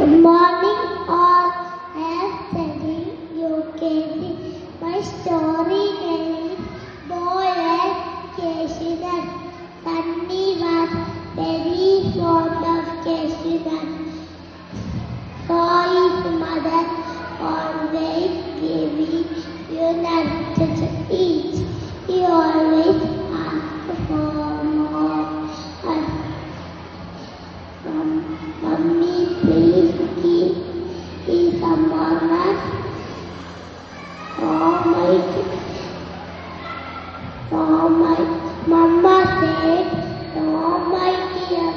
Good morning all. I am studying UKG. My story name is Boy and Cashew nut. Sunny was very fond of cashew nut. So his mother always gave him nuts to eat. He always asked for more. Mummy, please give me some more nuts. My mama said, "Oh my dear,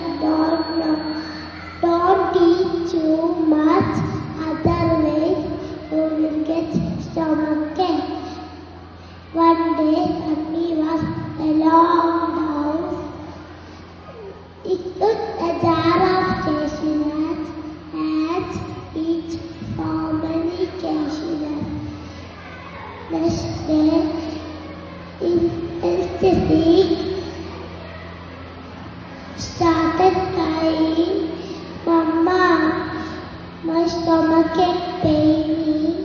don't eat too much, otherwise you will get stomachache." One day, Sunny was alone down. He took a jar of cashew nuts and eat so many cashew nuts. Next day, in ecstasy, started crying, "Mama, my stomach is paining.